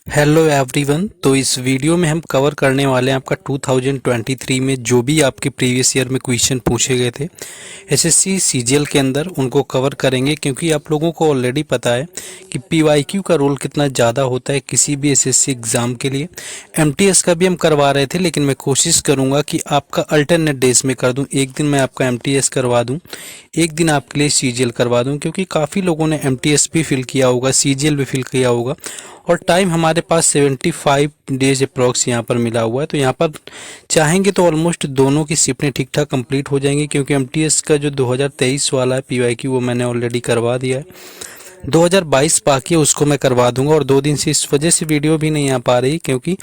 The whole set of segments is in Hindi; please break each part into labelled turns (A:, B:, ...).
A: Hello everyone. तो इस वीडियो में हम कवर करने वाले हैं आपका 2023 में जो भी आपके प्रीवियस ईयर में क्वेश्चन पूछे गए थे एसएससी सीजीएल के अंदर, उनको कवर करेंगे। क्योंकि आप लोगों को ऑलरेडी पता है कि पीवाईक्यू का रोल कितना ज़्यादा होता है किसी भी एसएससी एग्ज़ाम के लिए। एमटीएस का भी हम करवा रहे थे, लेकिन मैं कोशिश करूँगा कि आपका अल्टरनेट डेज में कर दूँ। एक दिन मैं आपका एमटीएस करवा दूँ, एक दिन आपके लिए सीजीएल करवा दूँ। क्योंकि काफ़ी लोगों ने एमटीएस भी फिल किया होगा, सीजीएल भी फिल किया होगा, और टाइम हमारे पास 75 डेज अप्रॉक्स यहाँ पर मिला हुआ है। तो यहाँ पर चाहेंगे तो ऑलमोस्ट दोनों की शिफ्टें ठीक ठाक कंप्लीट हो जाएंगी। क्योंकि एमटीएस का जो 2023 वाला है पीवाईक्यू वो मैंने ऑलरेडी करवा दिया है, 2022 बाकी है उसको मैं करवा दूंगा। और 2 दिन से इस वजह से वीडियो भी नहीं आ पा रही, क्योंकि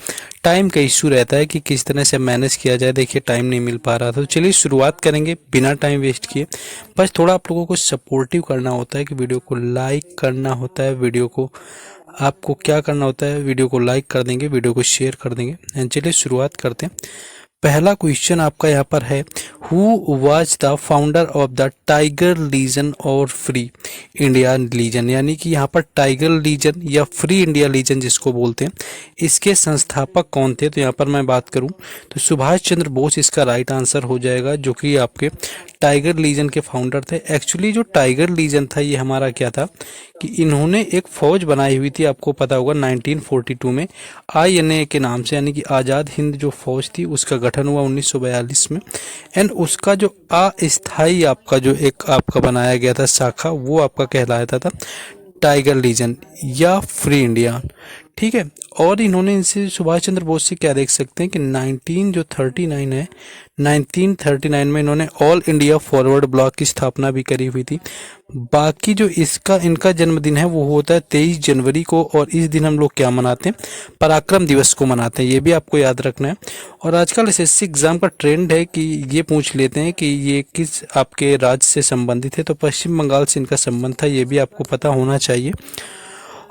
A: टाइम का इशू रहता है कि किस तरह से मैनेज किया जाए। देखिए टाइम नहीं मिल पा रहा था। तो चलिए शुरुआत करेंगे बिना टाइम वेस्ट किए। बस थोड़ा आप लोगों को सपोर्टिव करना होता है कि वीडियो को लाइक करना होता है। वीडियो को आपको क्या करना होता है, वीडियो को लाइक कर देंगे, वीडियो को शेयर कर देंगे। चलिए शुरुआत करते हैं। पहला क्वेश्चन आपका यहाँ पर है, who was the founder of the tiger legion और फ्री इंडिया लीजन। यानी कि यहाँ पर टाइगर लीजन या फ्री इंडिया लीजन जिसको बोलते हैं, इसके संस्थापक कौन थे। तो यहाँ पर मैं बात करूँ तो सुभाष चंद्र बोस इसका राइट आंसर हो जाएगा, जो कि आपके टाइगर लीजन के फाउंडर थे। एक्चुअली जो टाइगर लीजन था ये हमारा क्या था कि इन्होंने एक फौज बनाई हुई थी, आपको पता होगा 1942 में आईएनए के नाम से, यानी कि आज़ाद हिंद जो फौज थी उसका गठन हुआ 1942 में। एंड उसका जो अस्थाई आपका जो एक आपका बनाया गया था शाखा, वो आपका कहलाता था टाइगर लीजन या फ्री इंडिया। ठीक है। और इन्होंने इनसे सुभाष चंद्र बोस से क्या देख सकते हैं कि 1939 है, 1939 में इन्होंने ऑल इंडिया फॉरवर्ड ब्लॉक की स्थापना भी करी हुई थी। बाकी जो इसका इनका जन्मदिन है वो होता है 23 जनवरी को, और इस दिन हम लोग क्या मनाते हैं, पराक्रम दिवस को मनाते हैं। ये भी आपको याद रखना है। और आजकल एसएससी एग्जाम का ट्रेंड है कि ये पूछ लेते हैं कि ये किस आपके राज्य से संबंधित है। तो पश्चिम बंगाल से इनका संबंध था, ये भी आपको पता होना चाहिए।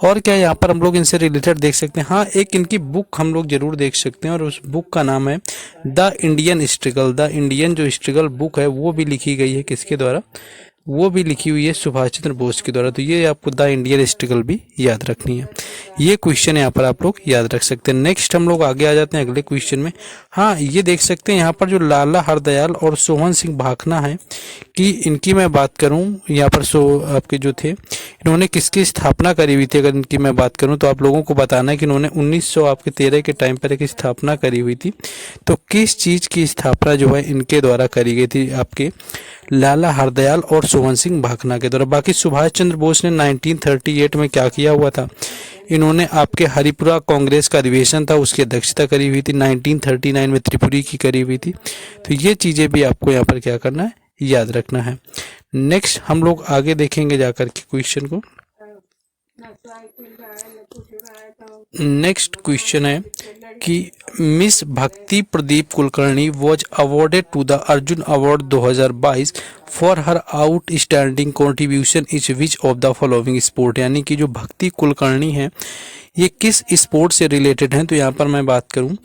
A: और क्या यहाँ पर हम लोग इनसे रिलेटेड देख सकते हैं, हाँ एक इनकी बुक हम लोग जरूर देख सकते हैं, और उस बुक का नाम है the Indian struggle. The Indian जो स्ट्रगल बुक है वो भी लिखी गई है किसके द्वारा, वो भी लिखी हुई है सुभाष चंद्र बोस के द्वारा। तो ये आपको द इंडियन स्ट्रगल भी याद रखनी है। ये क्वेश्चन यहाँ पर आप लोग याद रख सकते हैं। नेक्स्ट हम लोग आगे आ जाते हैं अगले क्वेश्चन में। हाँ ये देख सकते हैं यहाँ पर जो लाला हरदयाल और सोहन सिंह भाखना है, कि इनकी मैं बात करूँ यहाँ पर आपके जो थे, इन्होंने किसकी स्थापना करी हुई थी। अगर इनकी मैं बात करूँ तो आप लोगों को बताना है कि इन्होंने 1913 के टाइम पर एक स्थापना करी हुई थी। तो किस चीज़ की स्थापना जो है इनके द्वारा करी गई थी, आपके लाला हरदयाल और सोहन सिंह भाखना के द्वारा। बाकी सुभाष चंद्र बोस ने 1938 में क्या किया हुआ था, इन्होंने आपके हरिपुरा कांग्रेस का अधिवेशन था उसकी अध्यक्षता करी हुई थी। 1939 में त्रिपुरी की करी हुई थी। तो ये चीज़ें भी आपको यहाँ पर क्या करना है, याद रखना है। नेक्स्ट हम लोग आगे देखेंगे जाकर के क्वेश्चन को। नेक्स्ट क्वेश्चन है कि miss Bhakti Pradeep Kulkarni was awarded to the Arjuna award 2022 for her outstanding contribution each which of the following sport. यानी कि जो भक्ति कुलकर्णी है ये किस स्पोर्ट से रिलेटेड हैं। तो यहाँ पर मैं बात करूँ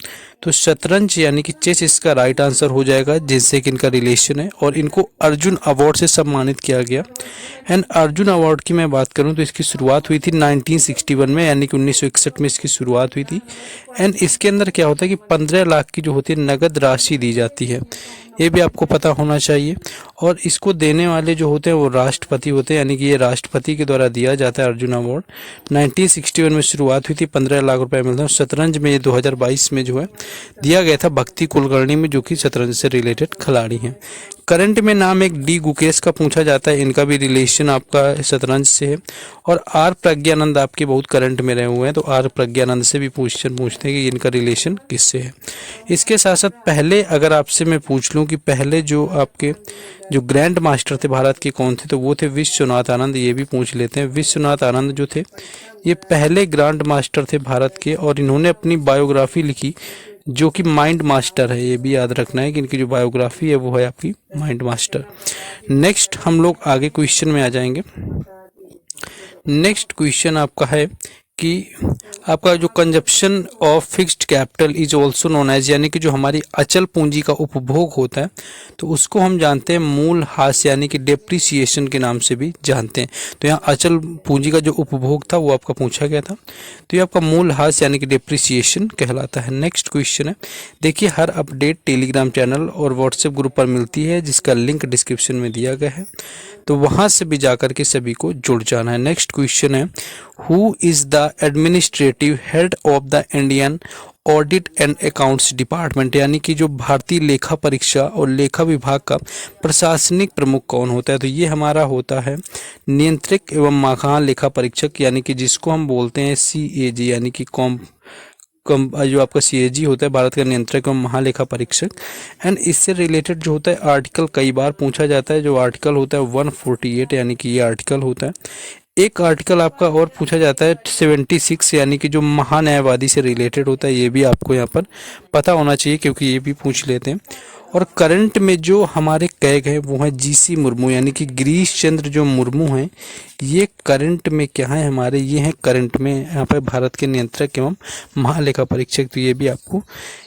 A: तो शतरंज यानी कि चेस इसका राइट आंसर हो जाएगा, जिससे कि इनका रिलेशन है, और इनको अर्जुन अवार्ड से सम्मानित किया गया। एंड अर्जुन अवार्ड की मैं बात करूं तो इसकी शुरुआत हुई थी 1961 में, यानी कि 1961 में इसकी शुरुआत हुई थी। एंड इसके अंदर क्या होता है कि 15 लाख की जो होती है नगद राशि दी जाती है, ये भी आपको पता होना चाहिए। और इसको देने वाले जो होते हैं वो राष्ट्रपति होते हैं, यानी कि ये राष्ट्रपति के द्वारा दिया जाता है अर्जुन अवार्ड। 1961 में शुरुआत हुई थी, 15 लाख रुपए मिलते हैं। शतरंज में ये 2022 में जो है दिया गया था भक्ति कुलकर्णी में, जो कि शतरंज से रिलेटेड खिलाड़ी हैं। करंट में नाम एक डी गुकेश का पूछा जाता है, इनका भी रिलेशन आपका शतरंज से है। और आर प्रज्ञानंद आपके बहुत करंट में रहे हुए हैं, तो आर प्रज्ञानंद से भी क्वेश्चन पूछते हैं कि इनका रिलेशन किससे है। इसके साथ साथ पहले अगर आपसे मैं पूछ लूँ कि पहले जो आपके जो ग्रैंड मास्टर थे भारत के कौन थे, तो वो थे विश्वनाथ आनंद। ये भी पूछ लेते हैं। विश्वनाथ आनंद जो थे ये पहले ग्रैंड मास्टर थे भारत के, और इन्होंने अपनी बायोग्राफी लिखी जो कि माइंड मास्टर है। ये भी याद रखना है कि इनकी जो बायोग्राफी है वो है आपकी माइंड मास्टर। नेक्स्ट हम लोग आगे क्वेश्चन में आ जाएंगे। नेक्स्ट क्वेश्चन आपका है कि आपका जो consumption of fixed capital is also known as, यानी कि जो हमारी अचल पूंजी का उपभोग होता है तो उसको हम जानते हैं मूल ह्रास यानी कि डेप्रिसिएशन के नाम से भी जानते हैं। तो यहाँ अचल पूंजी का जो उपभोग था वो आपका पूछा गया था, तो ये आपका मूल ह्रास यानी कि डेप्रिसिएशन कहलाता है। नेक्स्ट क्वेश्चन है, देखिए हर अपडेट टेलीग्राम चैनल और व्हाट्सएप ग्रुप पर मिलती है जिसका लिंक डिस्क्रिप्शन में दिया गया है, तो वहां से भी जाकर के सभी को जुड़ जाना है। नेक्स्ट क्वेश्चन है, who is the administrative head of the Indian audit and accounts department, यानी कि जो भारतीय लेखा परीक्षा और लेखा विभाग का प्रशासनिक प्रमुख कौन होता है? तो ये हमारा होता है नियंत्रक एवं महालेखा परीक्षक, यानी कि जिसको हम बोलते हैं CAG, यानी कि जो आपका CAG होता है भारत का नियंत्रक एवं महालेखा परीक्षक। एंड इससे रिलेटेड जो होता है आर्टिकल कई बार पूछा जाता है, जो आर्टिकल होता है 148, यानी कि ये आर्टिकल होता है। एक आर्टिकल आपका और पूछा जाता है 76, यानी कि जो महान्यायवादी से रिलेटेड होता है, ये भी आपको यहाँ पर पता होना चाहिए क्योंकि ये भी पूछ लेते हैं। और करंट में जो हमारे कैग है वो है GC मुर्मू, यानी कि गिरीश चंद्र जो मुर्मू हैं, ये करंट में क्या है हमारे, ये हैं करंट में यहाँ पर भारत के नियंत्रक एवं महालेखा परीक्षक, तो ये भी आपको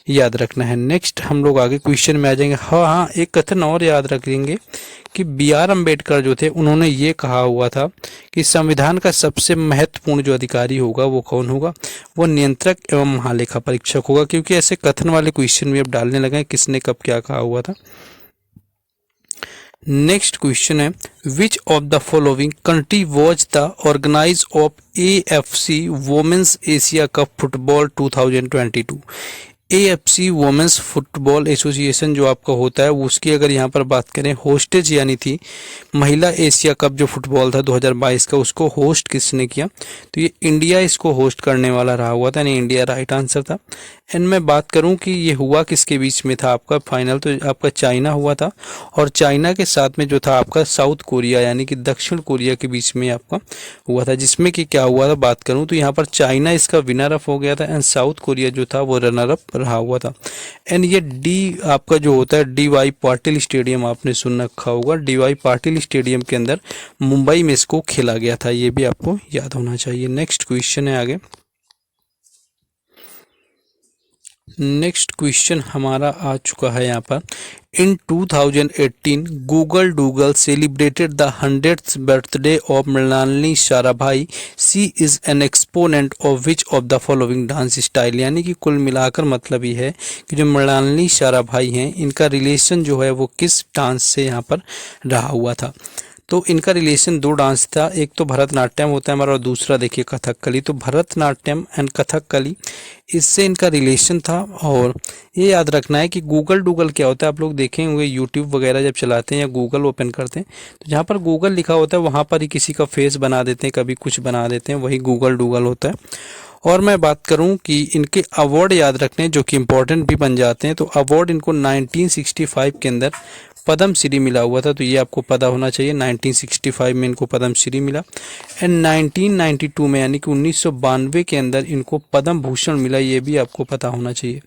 A: याद रखना है। नेक्स्ट हम लोग आगे क्वेश्चन में आ जाएंगे। हाँ, एक कथन और याद रखेंगे कि BR अम्बेडकर जो थे उन्होंने ये कहा हुआ था कि संविधान का सबसे महत्वपूर्ण जो अधिकारी होगा वो कौन होगा, वो नियंत्रक एवं महालेखा परीक्षक होगा, क्योंकि ऐसे कथन वाले क्वेश्चन भी अब डालने लगे हैं किसने कब क्या कहा हुआ था। नेक्स्ट क्वेश्चन है, which of the following country was the organise of AFC women's Asia cup football 2022। AFC women's football association जो आपका होता है उसकी अगर यहाँ पर बात करें होस्टेज यानी थी महिला एशिया कप जो फुटबॉल था 2022 का, उसको होस्ट किसने किया? तो ये इंडिया इसको होस्ट करने वाला रहा हुआ था, यानी इंडिया राइट आंसर था। एंड मैं बात करूं कि ये हुआ किसके बीच में था आपका फाइनल, तो आपका चाइना हुआ था, और चाइना के साथ में जो था आपका साउथ कोरिया यानी कि दक्षिण कोरिया के बीच में आपका हुआ था, जिसमें कि क्या हुआ था बात करूं तो यहाँ पर चाइना इसका विनर अप हो गया था एंड साउथ कोरिया जो था वो रनर अप रहा हुआ था। एंड ये आपका जो होता है DY पाटिल स्टेडियम, आपने सुन रखा होगा, DY पाटिल स्टेडियम के अंदर मुंबई में इसको खेला गया था, ये भी आपको याद होना चाहिए। नेक्स्ट क्वेश्चन है आगे। नेक्स्ट क्वेश्चन हमारा आ चुका है यहाँ पर, in 2018 Google doodle celebrated the 100th birthday of Mrinalini Sarabhai, she is an exponent of which of the following dance style, यानी कि कुल मिलाकर मतलब ये है कि जो मृणालिनी साराभाई हैं इनका रिलेशन जो है वो किस डांस से यहाँ पर रहा हुआ था। तो इनका रिलेशन दो डांस था, एक तो भरतनाट्यम होता है हमारा और दूसरा देखिए कथकली। तो भरतनाट्यम एंड कथकली इससे इनका रिलेशन था। और ये याद रखना है कि गूगल डूगल क्या होता है, आप लोग देखे होंगे यूट्यूब वगैरह जब चलाते हैं या गूगल ओपन करते हैं तो जहाँ पर गूगल लिखा होता है वहाँ पर ही किसी का फेस बना देते हैं, कभी कुछ बना देते हैं, वही गूगल डूगल होता है। और मैं बात करूं कि इनके अवार्ड याद रखने जो कि इम्पोर्टेंट भी बन जाते हैं, तो अवार्ड इनको 1965 के अंदर पद्म श्री मिला हुआ था, तो ये आपको पता होना चाहिए। 1965 में इनको पद्म श्री मिला एंड 1992 में यानी कि 1992 के अंदर इनको पद्म भूषण मिला, ये भी आपको पता होना चाहिए।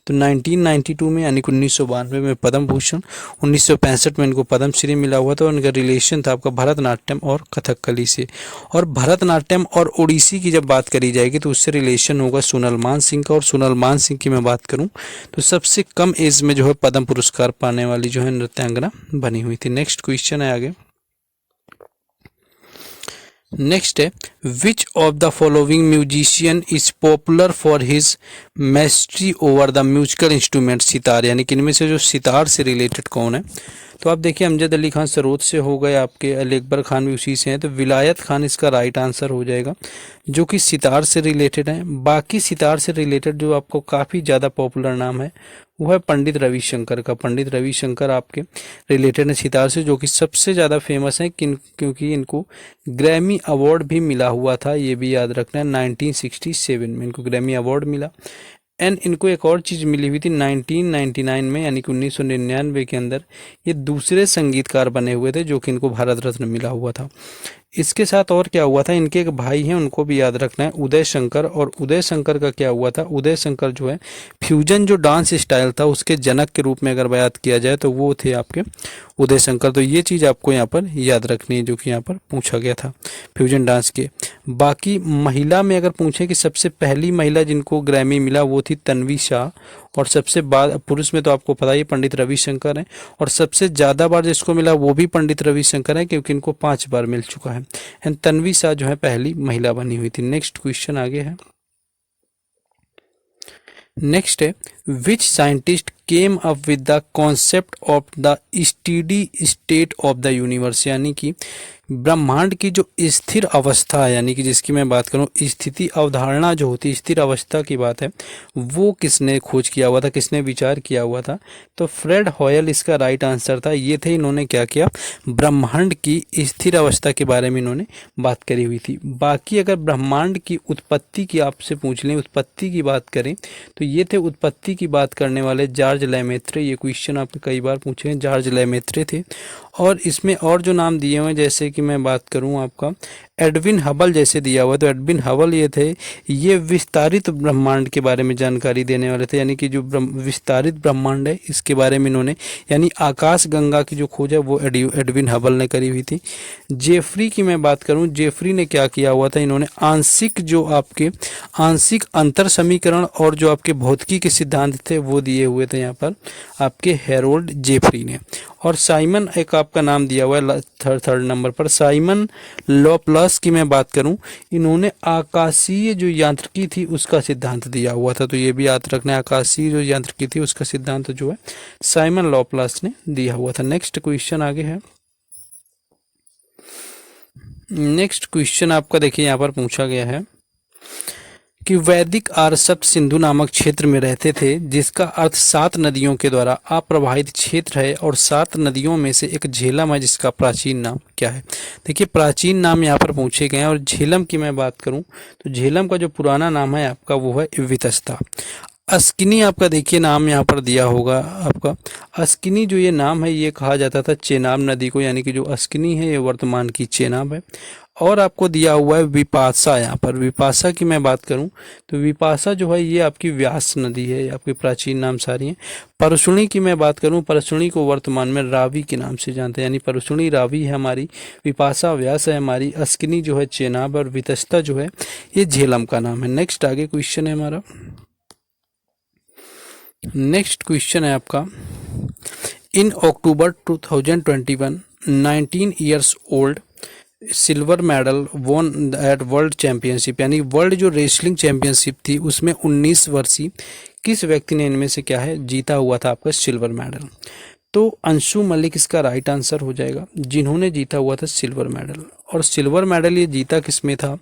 A: तो 1992 में यानी कि 1992 में पद्म भूषण, 1965 में इनको पद्म श्री मिला हुआ था। और इनका रिलेशन था आपका भरतनाट्यम और कथकली से। और भरतनाट्यम और ओडिसी की जब बात करी जाएगी तो उससे रिलेशन होगा सोनल मान सिंह का। और सोनल मान सिंह की मैं बात करूं तो सबसे कम एज में जो है पद्म पुरस्कार पाने वाली जो है नृत्यांगना बनी हुई थी। नेक्स्ट क्वेश्चन है आगे। नेक्स्ट है, which of the following musician is popular for his मैस्ट्री over the musical instrument sitar, यानी कि इनमें से जो सितार से रिलेटेड कौन है। तो आप देखिए अमजद अली खान सरोद से हो गए, आपके अली अकबर खान भी उसी से हैं, तो विलायत खान इसका राइट आंसर हो जाएगा जो कि सितार से रिलेटेड है। बाकी सितार से रिलेटेड जो आपको काफ़ी ज़्यादा पॉपुलर नाम है वो है पंडित रविशंकर का। पंडित रविशंकर आपके रिलेटेड है सितार से, जो कि सबसे ज़्यादा फेमस है क्योंकि इनको ग्रैमी अवार्ड भी मिला हुआ था, ये भी याद रखना है। 1967 में इनको ग्रैमी अवार्ड मिला। एंड इनको एक और चीज़ मिली हुई थी 1999 में, यानी कि 1999 के अंदर ये दूसरे संगीतकार बने हुए थे जो कि इनको भारत रत्न मिला हुआ था। इसके साथ और क्या हुआ था, इनके एक भाई हैं उनको भी याद रखना है, उदय शंकर। और उदय शंकर का क्या हुआ था, उदय शंकर जो है फ्यूजन जो डांस स्टाइल था उसके जनक के रूप में अगर बात किया जाए तो वो थे आपके उदय शंकर। तो ये चीज़ आपको यहाँ पर याद रखनी है जो कि यहाँ पर पूछा गया था फ्यूजन डांस के। बाकी महिला में अगर पूछे कि सबसे पहली महिला जिनको ग्रैमी मिला वो थी तन्वी शाह, और सबसे बाद पुरुष में तो आपको पता ही पंडित रविशंकर हैं, और सबसे ज़्यादा बार जिसको मिला वो भी पंडित रविशंकर हैं क्योंकि इनको 5 बार मिल चुका है। एंड तन्वी शाह जो है पहली महिला बनी हुई थी। नेक्स्ट क्वेश्चन आगे है, नेक्स्ट है which scientist came up with the concept of the steady state of the universe, यानी कि ब्रह्मांड की जो स्थिर अवस्था है, यानी कि जिसकी मैं बात करूं स्थिति अवधारणा जो होती है, स्थिर अवस्था की बात है, वो किसने खोज किया हुआ था, किसने विचार किया हुआ था? तो फ्रेड हॉयल इसका राइट आंसर था। ये थे, इन्होंने क्या किया, ब्रह्मांड की स्थिर अवस्था के बारे में इन्होंने बात करी हुई थी। बाकी अगर ब्रह्मांड की उत्पत्ति की आपसे पूछ लें, उत्पत्ति की बात करें तो ये थे उत्पत्ति की बात करने वाले जॉर्ज लेमेत्रे। ये क्वेश्चन आपके कई बार पूछे हैं, जॉर्ज लेमेत्रे थे। और इसमें और जो नाम दिए हुए हैं, जैसे कि मैं बात करूं आपका एडविन हबल जैसे दिया हुआ है, तो एडविन हबल ये थे, ये विस्तारित ब्रह्मांड के बारे में जानकारी देने वाले थे, यानी कि जो विस्तारित ब्रह्मांड है इसके बारे में इन्होंने, यानी आकाश गंगा की जो खोज है वो एडविन हबल ने करी हुई थी। जेफरी की मैं बात करूं, जेफरी ने क्या किया हुआ था, इन्होंने आंशिक जो आपके आंशिक अंतर समीकरण और जो आपके भौतिकी के सिद्धांत थे वो दिए हुए थे यहाँ पर आपके हेरोल्ड जेफरी ने। और साइमन एक आपका नाम दिया हुआ है थर्ड नंबर पर, साइमन लॉपलास की मैं बात करूं, इन्होंने आकाशीय जो यांत्रिकी थी उसका सिद्धांत दिया हुआ था। तो ये भी याद रखना है, आकाशीय जो यांत्रिकी थी उसका सिद्धांत जो है साइमन लॉपलास ने दिया हुआ था। नेक्स्ट क्वेश्चन आगे है, नेक्स्ट क्वेश्चन आपका देखिए यहाँ पर पूछा गया है कि वैदिक आर्य शब्द सिंधु नामक क्षेत्र में रहते थे, जिसका अर्थ 7 नदियों के द्वारा अप्रवाहित क्षेत्र है, और 7 नदियों में से एक झेलम है जिसका प्राचीन नाम क्या है। देखिए प्राचीन नाम यहाँ पर पूछे गए हैं, और झेलम की मैं बात करूं तो झेलम का जो पुराना नाम है आपका वो है वितस्ता। अस्किनी आपका देखिए नाम यहाँ पर दिया होगा आपका, अस्किनी जो ये नाम है ये कहा जाता था चेनाब नदी को, यानी कि जो अस्किनी है ये वर्तमान की चेनाब है। और आपको दिया हुआ है विपाशा, यहाँ पर विपाशा की मैं बात करूं तो विपाशा जो है ये आपकी व्यास नदी है, ये आपके प्राचीन नाम सारी हैं। परसुणी की मैं बात करूं, परसुणी को वर्तमान में रावी के नाम से जानते हैं, यानी परसुणी रावी है हमारी, विपाशा व्यास है हमारी, अस्किनी जो है चेनाब, और वितस्ता जो है ये झेलम का नाम है। नेक्स्ट आगे क्वेश्चन है हमारा, नेक्स्ट क्वेश्चन है आपका, in October 2021 19 years old silver medal won at world championship, यानी वर्ल्ड जो रेसलिंग चैंपियनशिप थी उसमें 19 वर्षीय किस व्यक्ति ने इनमें से क्या है जीता हुआ था आपका सिल्वर मेडल? तो अंशु मलिक इसका राइट आंसर हो जाएगा, जिन्होंने जीता हुआ था सिल्वर मेडल। और सिल्वर मेडल ये जीता किसमें था,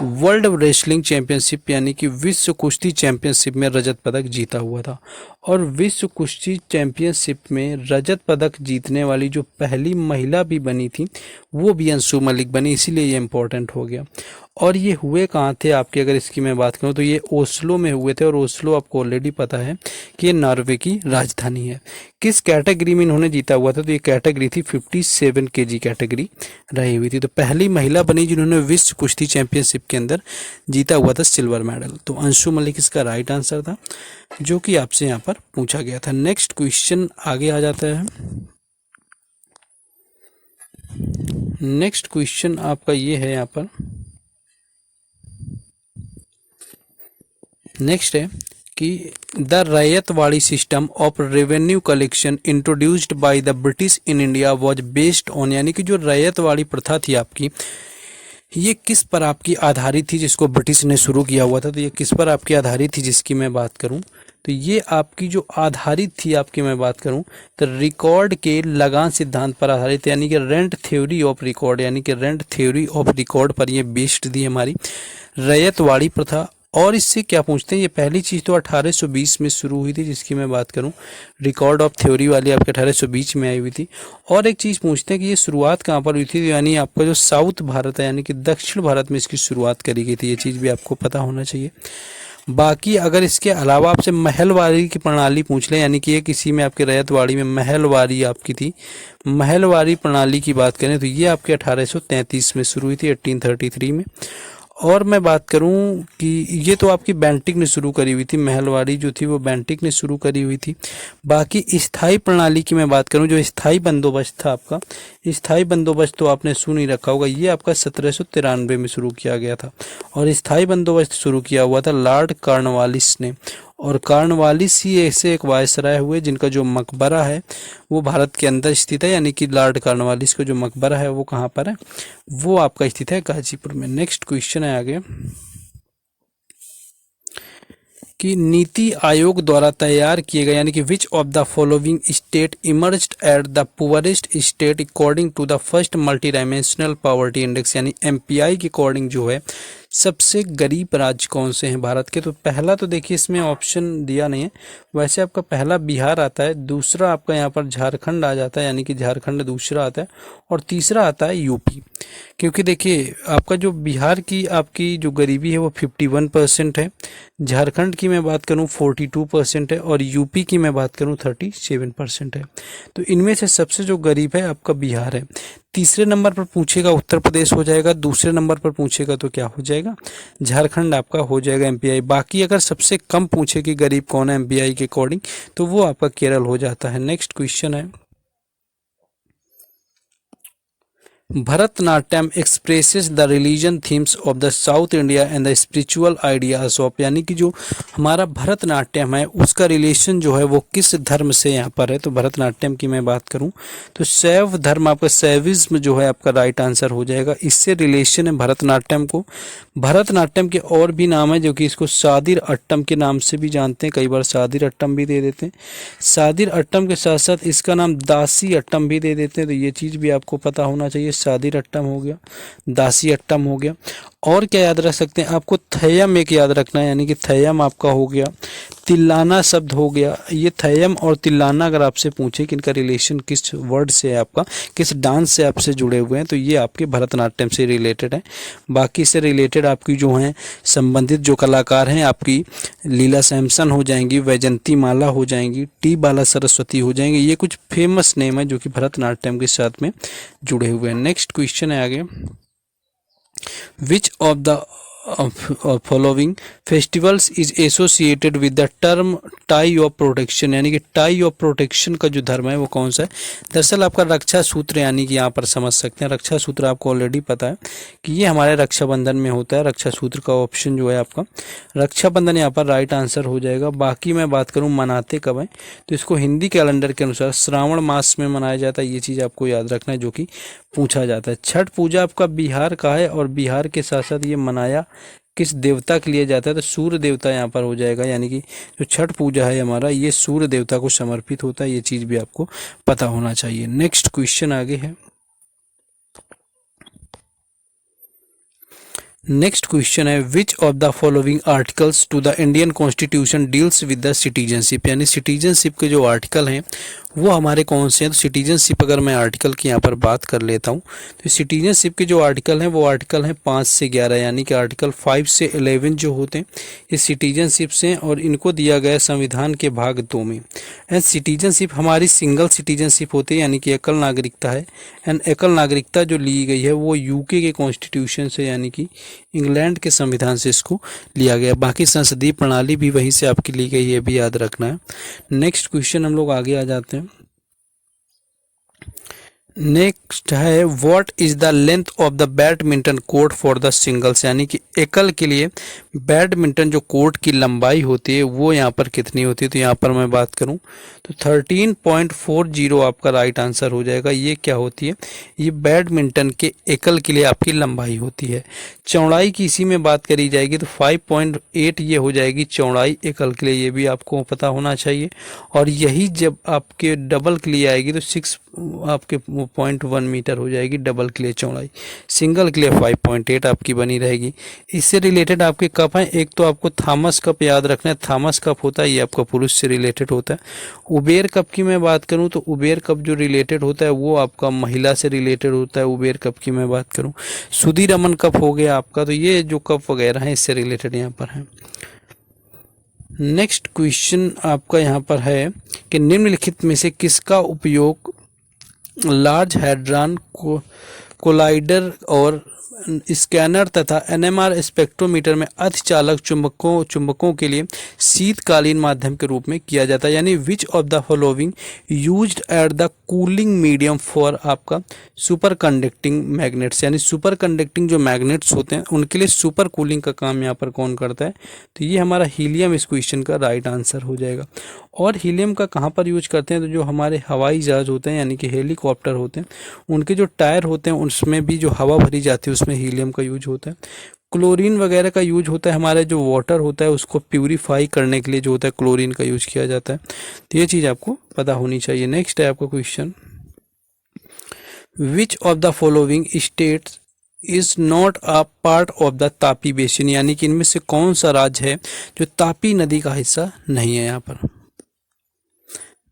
A: वर्ल्ड रेसलिंग चैंपियनशिप यानी कि विश्व कुश्ती चैंपियनशिप में रजत पदक जीता हुआ था। और विश्व कुश्ती चैंपियनशिप में रजत पदक जीतने वाली जो पहली महिला भी बनी थी वो भी अंशु मलिक बनी, इसीलिए ये इंपॉर्टेंट हो गया। और ये हुए कहाँ थे आपके, अगर इसकी मैं बात करूँ तो ये ओस्लो में हुए थे, और ओस्लो आपको ऑलरेडी पता है कि ये नॉर्वे की राजधानी है। किस कैटेगरी में इन्होंने जीता हुआ था, तो ये कैटेगरी थी 57 kg कैटेगरी रही हुई थी। तो पहली महिला बनी जिन्होंने विश्व कुश्ती चैंपियनशिप के अंदर जीता हुआ था सिल्वर मेडल। तो अंशु मलिक इसका राइट आंसर था, जो कि आपसे यहाँ पर पूछा गया था। नेक्स्ट क्वेश्चन आगे आ जाता है, नेक्स्ट क्वेश्चन आपका ये है यहाँ पर, नेक्स्ट है कि the ryotwari system of revenue collection introduced by the British in India was based on, यानी कि जो रैयतवाड़ी प्रथा थी आपकी ये किस पर आपकी आधारित थी, जिसको ब्रिटिश ने शुरू किया हुआ था। तो ये किस पर आपकी आधारित थी जिसकी मैं बात करूं तो ये आपकी जो आधारित थी आपकी मैं बात करूं तो रिकॉर्ड के लगान सिद्धांत पर आधारित, यानी कि रेंट थ्योरी ऑफ रिकॉर्ड, यानी कि रेंट थ्योरी ऑफ रिकॉर्ड पर ये बेस्ड थी हमारी रैयतवाड़ी प्रथा। और इससे क्या पूछते हैं, ये पहली चीज़ तो 1820 में शुरू हुई थी जिसकी मैं बात करूं, रिकॉर्ड ऑफ थ्योरी वाली आपके 1820 में आई हुई थी। और एक चीज़ पूछते हैं कि ये शुरुआत कहाँ पर हुई थी, यानी आपका जो साउथ भारत है यानी कि दक्षिण भारत में इसकी शुरुआत करी गई थी, ये चीज़ भी आपको पता होना चाहिए। बाकी अगर इसके अलावा आपसे महलवारी की प्रणाली पूछ ले, यानी कि ये किसी में आपके रैयतवाड़ी में महलवारी आपकी थी, महलवारी प्रणाली की बात करें तो ये आपके 1833 में शुरू हुई थी, 1833 में। और मैं बात करूं कि ये तो आपकी बेंटिक ने शुरू करी हुई थी, महलवारी जो थी वो बेंटिक ने शुरू करी हुई थी। बाकी स्थायी प्रणाली की मैं बात करूं, जो स्थायी बंदोबस्त था आपका, स्थायी बंदोबस्त तो आपने सुन ही रखा होगा, ये आपका 1793 में शुरू किया गया था। और स्थायी बंदोबस्त शुरू किया हुआ था लॉर्ड कॉर्नवालिस ने। और कॉर्नवालिस ही ऐसे एक वायसराय हुए जिनका जो मकबरा है वो भारत के अंदर स्थित है, यानी कि लॉर्ड कॉर्नवालिस का जो मकबरा है वो कहाँ पर है, वो आपका स्थित है गाजीपुर में। नेक्स्ट क्वेश्चन है आगे कि नीति आयोग द्वारा तैयार किए गए, यानी कि which of the following state emerged at the poorest state according to the first multi dimensional poverty index, यानी एमपीआई के अकॉर्डिंग जो है सबसे गरीब राज्य कौन से हैं भारत के। तो पहला तो देखिए इसमें ऑप्शन दिया नहीं है, वैसे आपका पहला बिहार आता है, दूसरा आपका यहाँ पर झारखंड आ जाता है, यानी कि झारखंड दूसरा आता है, और तीसरा आता है यूपी। क्योंकि देखिए आपका जो बिहार की आपकी जो गरीबी है वो 51% है, झारखंड की मैं बात करूं 42% है, और यूपी की मैं बात करूं 37% है। तो इनमें से सबसे जो गरीब है आपका बिहार है। तीसरे नंबर पर पूछेगा उत्तर प्रदेश हो जाएगा, दूसरे नंबर पर पूछेगा तो क्या हो जाएगा, झारखंड आपका हो जाएगा एमपीआई। बाकी अगर सबसे कम पूछे कि गरीब कौन है एमपीआई के अकॉर्डिंग तो वो आपका केरल हो जाता है। नेक्स्ट क्वेश्चन है Bharatanatyam expresses the religion themes of the south India and the spiritual ideas of, यानी कि जो हमारा भरतनाट्यम है उसका रिलेशन जो है वो किस धर्म से यहाँ पर है। तो भरतनाट्यम की मैं बात करूँ तो शैव धर्म आपका शैविज्म जो है आपका राइट आंसर हो जाएगा, इससे रिलेशन है भरतनाट्यम को। भरतनाट्यम के और भी नाम है जो कि इसको सादिर अट्टम के नाम से भी जानते हैं, कई बार सादिर अट्टम भी दे देते हैं। सादिर अट्टम के साथ साथ इसका नाम दासी अट्टम भी दे देते हैं, तो ये चीज़ भी आपको पता होना चाहिए। सादिर अट्टम हो गया, दासी अट्टम हो गया, और क्या याद रख सकते हैं आपको, थयम एक याद रखना है, यानी कि थयम आपका हो गया, तिल्लाना शब्द हो गया। ये थयम और तिल्लाना अगर आपसे पूछे कि इनका रिलेशन किस वर्ड से है आपका, किस डांस से आपसे जुड़े हुए हैं, तो ये आपके भरतनाट्यम से रिलेटेड है। बाकी से रिलेटेड आपकी जो हैं संबंधित जो कलाकार हैं आपकी लीला सैमसन हो जाएंगी, वैजंती माला हो जाएंगी, टी बाला सरस्वती हो जाएंगे, ये कुछ फेमस नेम है जो कि भरतनाट्यम के साथ में जुड़े हुए हैं। नेक्स्ट क्वेश्चन है आगे which of the following festivals is associated with the term tie of protection, यानी कि टाई ऑफ प्रोटेक्शन का जो धर्म है वो कौन सा है। दरअसल आपका रक्षा सूत्र, यानी कि यहाँ पर समझ सकते हैं रक्षा सूत्र आपको ऑलरेडी पता है कि ये हमारे रक्षाबंधन में होता है। रक्षा सूत्र का ऑप्शन जो है आपका रक्षाबंधन यहाँ पर राइट आंसर हो जाएगा। बाकी मैं बात करूँ मनाते कब है तो इसको हिंदी कैलेंडर के अनुसार श्रावण मास में मनाया जाता है, ये चीज़ आपको याद रखना है जो कि पूछा जाता है। छठ पूजा आपका बिहार का है और बिहार के साथ साथ ये मनाया किस देवता के लिए जाता है तो सूर्य देवता यहाँ पर हो जाएगा, यानी कि जो छठ पूजा है हमारा ये सूर्य देवता को समर्पित होता है, ये चीज़ भी आपको पता होना चाहिए। नेक्स्ट क्वेश्चन आगे है, नेक्स्ट क्वेश्चन है which of the following articles to the Indian constitution deals with the citizenship, यानी सिटीजनशिप के जो आर्टिकल हैं वो हमारे कौन से हैं। तो सिटीजनशिप अगर मैं आर्टिकल की यहाँ पर बात कर लेता हूँ तो सिटीजनशिप के जो आर्टिकल हैं वो आर्टिकल हैं 5 से 11, यानी कि आर्टिकल 5 से 11 जो होते हैं ये सिटीजनशिप से, और इनको दिया गया संविधान के भाग 2 में। एंड सिटीजनशिप हमारी सिंगल सिटीजनशिप होती है, यानी कि एकल नागरिकता है। एंड एकल नागरिकता जो ली गई है वो यूके के कॉन्स्टिट्यूशन से, यानी कि इंग्लैंड के संविधान से इसको लिया गया। बाकी संसदीय प्रणाली भी वहीं से आपकी ली गई है, भी याद रखना है। नेक्स्ट क्वेश्चन हम लोग आगे आ जाते हैं। नेक्स्ट है what is the length of the badminton court for the singles, यानी कि एकल के लिए बैडमिंटन जो कोर्ट की लंबाई होती है वो यहाँ पर कितनी होती है। तो यहाँ पर मैं बात करूँ तो 13.40 आपका राइट आंसर हो जाएगा। ये क्या होती है, ये बैडमिंटन के एकल के लिए आपकी लंबाई होती है। चौड़ाई की इसी में बात करी जाएगी तो 5.8 ये हो जाएगी चौड़ाई एकल के लिए, ये भी आपको पता होना चाहिए। और यही जब आपके डबल के लिए आएगी तो 6 आपके 0.1 मीटर हो जाएगी डबल के लिए चौड़ाई, सिंगल के लिए 5.8 आपकी बनी रहेगी। इससे रिलेटेड आपके कप हैं, एक तो आपको थॉमस कप याद रखना है, थॉमस कप होता है ये आपका पुरुष से रिलेटेड होता है। उबेर कप की मैं बात करूं तो उबेर कप जो रिलेटेड होता है वो आपका महिला से रिलेटेड होता है। उबेर कप की मैं बात करूं, सुधीर रमन कप हो गया आपका, तो ये जो कप वगैरह हैं इससे रिलेटेड यहाँ पर है। नेक्स्ट क्वेश्चन आपका यहाँ पर है कि निम्नलिखित में से किसका उपयोग लार्ज हैड्रॉन कोलाइडर और स्कैनर तथा एनएमआर स्पेक्ट्रोमीटर में अर्धचालक चुंबकों के लिए शीतकालीन माध्यम के रूप में किया जाता है। यानी विच of the following used at the cooling medium for आपका सुपर कंडक्टिंग मैग्नेट्स, यानी सुपर कंडक्टिंग जो मैग्नेट्स होते हैं उनके लिए सुपर कूलिंग का काम यहाँ पर कौन करता है? तो ये हमारा हीलियम इस क्वेश्चन का राइट आंसर हो जाएगा। और हीलियम का कहाँ पर यूज करते हैं? तो जो हमारे हवाई जहाज होते हैं यानी कि हेलीकॉप्टर होते हैं उनके जो टायर होते हैं उसमें भी जो हवा भरी जाती है उसमें हीलियम का यूज होता है। क्लोरीन वगैरह का यूज होता है, हमारे जो वाटर होता है उसको प्यूरिफाई करने के लिए जो होता है क्लोरीन का यूज किया जाता है। तो ये चीज़ आपको पता होनी चाहिए। नेक्स्ट है आपका question, which of the following states is not a part of the Tapi basin, यानी कि इनमें से कौन सा राज्य है जो तापी नदी का हिस्सा नहीं है? यहाँ पर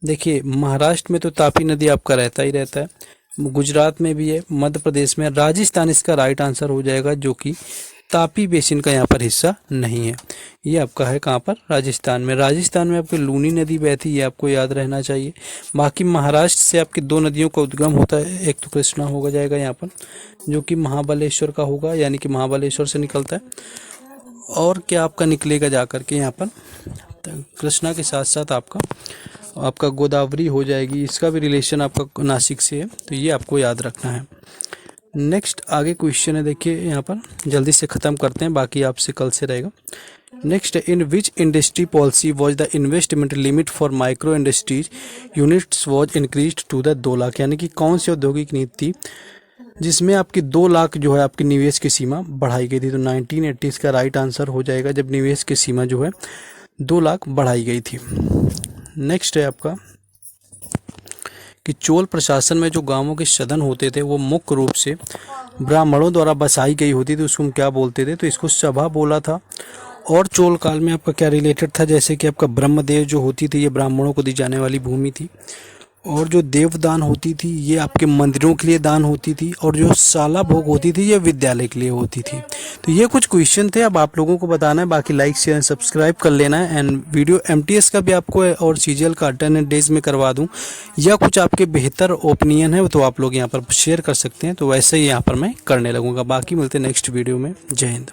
A: देखिए महाराष्ट्र में तो तापी नदी आपका रहता ही रहता है, गुजरात में भी है, मध्य प्रदेश में, राजस्थान इसका राइट आंसर हो जाएगा जो कि तापी बेसिन का यहाँ पर हिस्सा नहीं है। ये आपका है कहाँ पर? राजस्थान में। राजस्थान में आपकी लूनी नदी बहती है, ये आपको याद रहना चाहिए। बाकी महाराष्ट्र से आपकी दो नदियों का उद्गम होता है, एक तो कृष्णा होगा जाएगा यहाँ पर जो कि महाबलेश्वर का होगा, यानी कि महाबलेश्वर से निकलता है, और क्या आपका निकलेगा जा करके यहाँ पर कृष्णा के साथ साथ आपका गोदावरी हो जाएगी, इसका भी रिलेशन आपका नासिक से है, तो ये आपको याद रखना है। नेक्स्ट आगे क्वेश्चन है, देखिए यहाँ पर जल्दी से ख़त्म करते हैं, बाकी आपसे कल से रहेगा। Next, in which industry policy was the investment limit for micro industries units was increase to the 2 lakh, यानी कि कौन सी औद्योगिक नीति थी जिसमें आपकी 2 लाख जो है आपकी निवेश की सीमा बढ़ाई गई थी? तो 1980 का राइट आंसर हो जाएगा जब निवेश की सीमा जो है 2 लाख बढ़ाई गई थी। नेक्स्ट है आपका कि चोल प्रशासन में जो गांवों के सदन होते थे वो मुख्य रूप से ब्राह्मणों द्वारा बसाई गई होती थी, उसको हम क्या बोलते थे? तो इसको सभा बोला था। और चोल काल में आपका क्या रिलेटेड था? जैसे कि आपका ब्रह्मदेव जो होती थी ये ब्राह्मणों को दी जाने वाली भूमि थी, और जो देवदान होती थी ये आपके मंदिरों के लिए दान होती थी, और जो साला भोग होती थी ये विद्यालय के लिए होती थी। तो ये कुछ क्वेश्चन थे, अब आप लोगों को बताना है, बाकी लाइक शेयर सब्सक्राइब कर लेना है। एंड वीडियो एमटीएस का भी आपको और सीजीएल का अल्टरनेट डेज में करवा दूं, या कुछ आपके बेहतर ओपिनियन है तो आप लोग यहाँ पर शेयर कर सकते हैं, तो वैसे ही यहाँ पर मैं करने लगूंगा। बाकी मिलते हैं नेक्स्ट वीडियो में। जय हिंद।